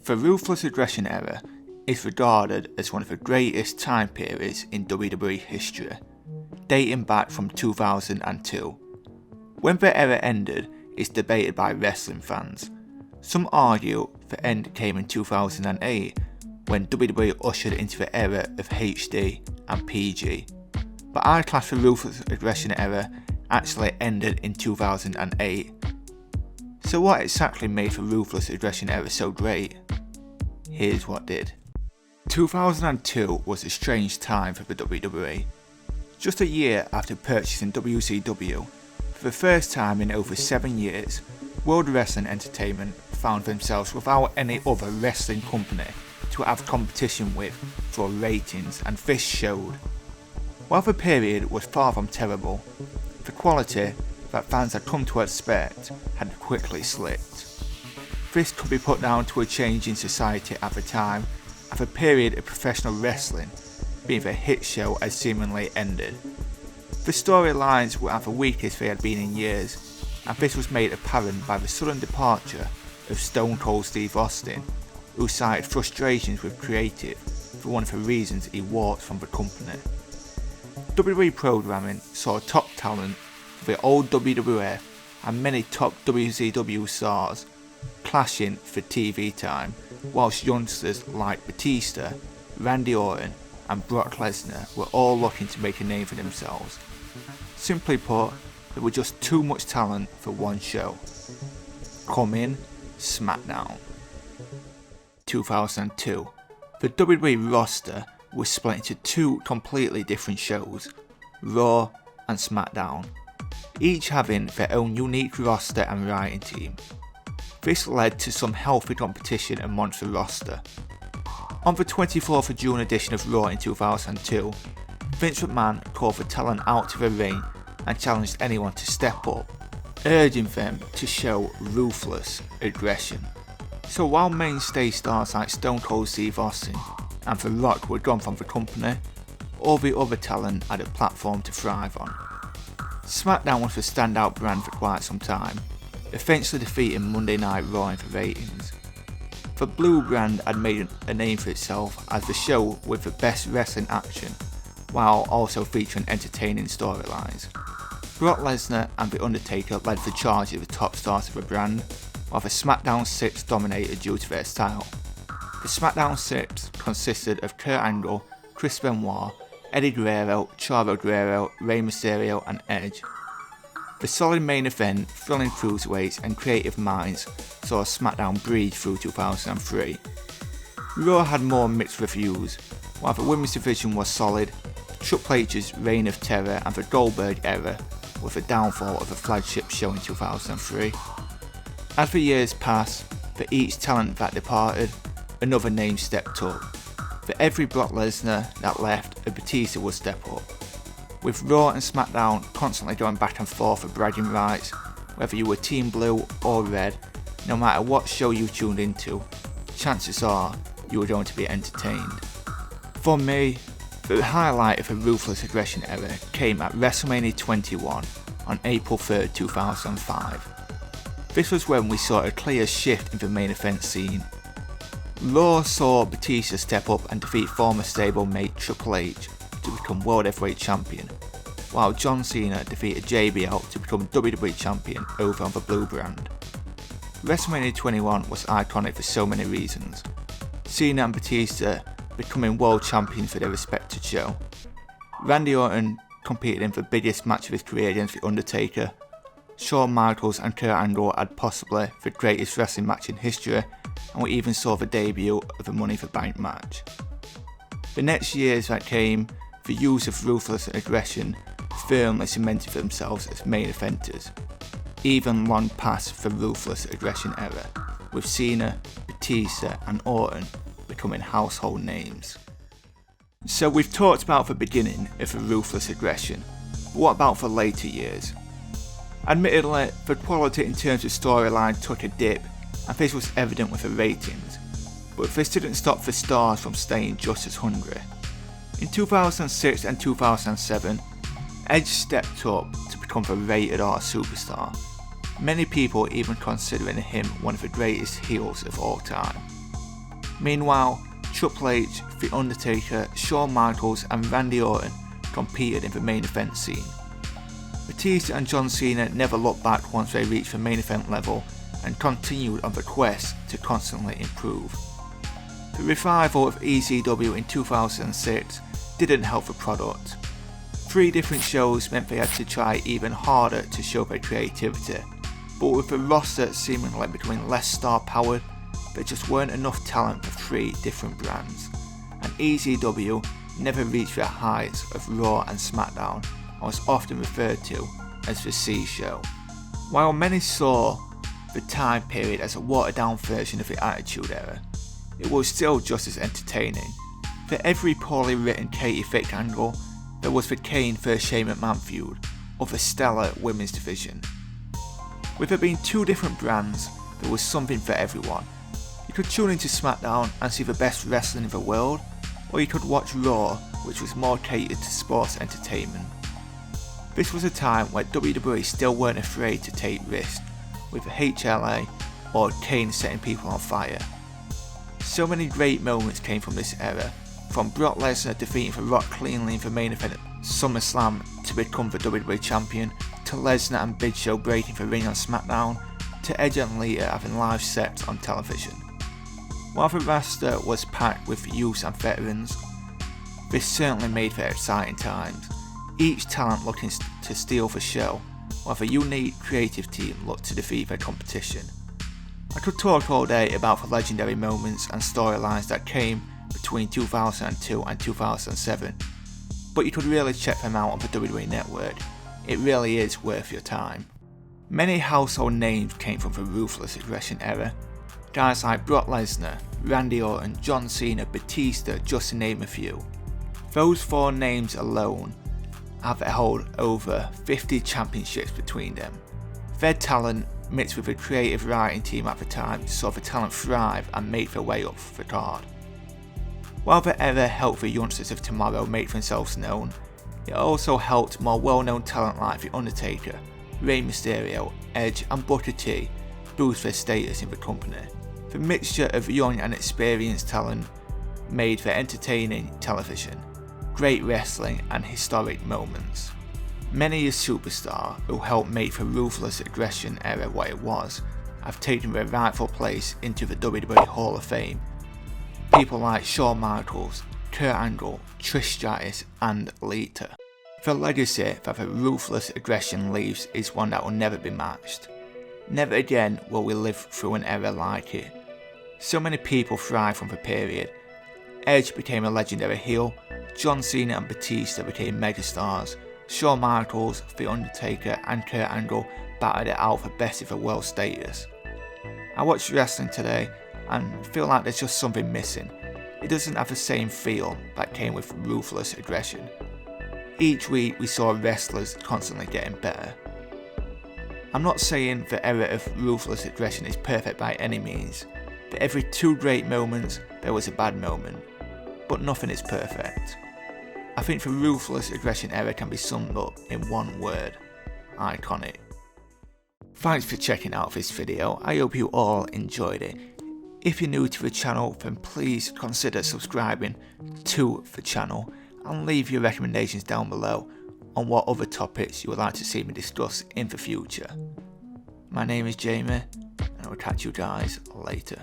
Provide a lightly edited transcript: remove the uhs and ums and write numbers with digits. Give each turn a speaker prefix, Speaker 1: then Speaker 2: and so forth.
Speaker 1: The Ruthless Aggression era is regarded as one of the greatest time periods in WWE history, dating back from 2002. When the era ended is debated by wrestling fans. Some argue the end came in 2008 when WWE ushered into the era of HD and PG, but I class the Ruthless Aggression era actually ended in 2008. So what exactly made the Ruthless Aggression era so great? Here's what did. 2002 was a strange time for the WWE. Just a year after purchasing WCW, for the first time in over 7 years, World Wrestling Entertainment found themselves without any other wrestling company to have competition with for ratings, and this showed. While the period was far from terrible, the quality that fans had come to expect had quickly slipped. This could be put down to a change in society at the time, and the period of professional wrestling being the hit show had seemingly ended. The storylines were at the weakest they had been in years, and this was made apparent by the sudden departure of Stone Cold Steve Austin, who cited frustrations with creative for one of the reasons he walked from the company. WWE programming saw top talent for the old WWF and many top WCW stars clashing for TV time, whilst youngsters like Batista, Randy Orton and Brock Lesnar were all looking to make a name for themselves. Simply put, there was just too much talent for one show. Coming SmackDown. 2002. The WWE roster was split into two completely different shows, Raw and SmackDown, each having their own unique roster and writing team. This led to some healthy competition amongst the roster. On the 24th of June edition of Raw in 2002, Vince McMahon called the talent out to the ring and challenged anyone to step up, urging them to show ruthless aggression. So while mainstay stars like Stone Cold Steve Austin and The Rock were gone from the company, all the other talent had a platform to thrive on. SmackDown was the standout brand for quite some time, eventually defeating Monday Night Raw in the ratings. The Blue brand had made a name for itself as the show with the best wrestling action, while also featuring entertaining storylines. Brock Lesnar and The Undertaker led the charge as the top stars of the brand, while the SmackDown 6 dominated due to their style. The SmackDown 6 consisted of Kurt Angle, Chris Benoit, Eddie Guerrero, Chavo Guerrero, Rey Mysterio and Edge. The solid main event, thrilling cruiserweights and creative minds saw SmackDown breathe through 2003. Raw had more mixed reviews, while the women's division was solid. Triple H's Reign of Terror and the Goldberg era were the downfall of the flagship show in 2003. As the years passed, for each talent that departed, another name stepped up. For every Brock Lesnar that left, a Batista would step up. With Raw and SmackDown constantly going back and forth for bragging rights, whether you were Team Blue or Red, no matter what show you tuned into, chances are you were going to be entertained. For me, the highlight of the Ruthless Aggression era came at WrestleMania 21 on April 3rd, 2005. This was when we saw a clear shift in the main event scene. Raw saw Batista step up and defeat former stablemate Triple H to become World Heavyweight Champion, while John Cena defeated JBL to become WWE Champion over on the Blue brand. WrestleMania 21 was iconic for so many reasons. Cena and Batista becoming World Champions for their respective show. Randy Orton competed in the biggest match of his career against The Undertaker. Shawn Michaels and Kurt Angle had possibly the greatest wrestling match in history, and we even saw the debut of a Money in the Bank match. The next years that came, the use of Ruthless Aggression firmly cemented themselves as main eventers, even long past the Ruthless Aggression era, with Cena, Batista and Orton becoming household names. So we've talked about the beginning of the Ruthless Aggression, but what about the later years? Admittedly, the quality in terms of storyline took a dip, and this was evident with the ratings, but this didn't stop the stars from staying just as hungry. In 2006 and 2007, Edge stepped up to become the rated R superstar, many people even considering him one of the greatest heels of all time. Meanwhile, Triple H, The Undertaker, Shawn Michaels and Randy Orton competed in the main event scene. Batista and John Cena never looked back once they reached the main event level and continued on the quest to constantly improve. The revival of ECW in 2006 didn't help the product. 3 different shows meant they had to try even harder to show their creativity, but with the roster seemingly becoming less star-powered, there just weren't enough talent for 3 different brands, and ECW never reached the heights of Raw and SmackDown and was often referred to as the C Show. While many saw the time period as a watered-down version of the Attitude Era, it was still just as entertaining. For every poorly written Katie Vick angle, there was the Kane vs Shane McMahon feud, or the stellar women's division. With there being 2 different brands, there was something for everyone. You could tune into SmackDown and see the best wrestling in the world, or you could watch Raw, which was more catered to sports entertainment. This was a time where WWE still weren't afraid to take risks, with the HLA or Kane setting people on fire. So many great moments came from this era, from Brock Lesnar defeating The Rock cleanly in the main event at SummerSlam to become the WWE Champion, to Lesnar and Big Show breaking the ring on SmackDown, to Edge and Lita having live sets on television. While the roster was packed with youths and veterans, this certainly made for exciting times, each talent looking to steal the show, while the unique creative team looked to defeat their competition. I could talk all day about the legendary moments and storylines that came between 2002 and 2007, but you could really check them out on the WWE Network. It really is worth your time. Many household names came from the Ruthless Aggression era. Guys like Brock Lesnar, Randy Orton, John Cena, Batista, just to name a few. Those 4 names alone have held over 50 championships between them. Their talent, mixed with a creative writing team at the time, saw the talent thrive and make their way up the card. While the era helped the youngsters of tomorrow make themselves known, it also helped more well-known talent like The Undertaker, Rey Mysterio, Edge and Booker T boost their status in the company. The mixture of young and experienced talent made for entertaining television, great wrestling and historic moments. Many a superstar who helped make the Ruthless Aggression era what it was have taken their rightful place into the WWE Hall of Fame. People like Shawn Michaels, Kurt Angle, Trish Stratus and Lita. The legacy that the Ruthless Aggression leaves is one that will never be matched. Never again will we live through an era like it. So many people thrived from the period. Edge became a legendary heel, John Cena and Batista became megastars, Shawn Michaels, The Undertaker and Kurt Angle battled it out for best of the world status. I watch wrestling today and feel like there's just something missing. It doesn't have the same feel that came with Ruthless Aggression. Each week we saw wrestlers constantly getting better. I'm not saying the era of Ruthless Aggression is perfect by any means. For every 2 great moments there was a bad moment, but nothing is perfect. I think the Ruthless Aggression era can be summed up in one word: iconic. Thanks for checking out this video, I hope you all enjoyed it. If you're new to the channel, then please consider subscribing to the channel and leave your recommendations down below on what other topics you would like to see me discuss in the future. My name is Jamie, and I will catch you guys later.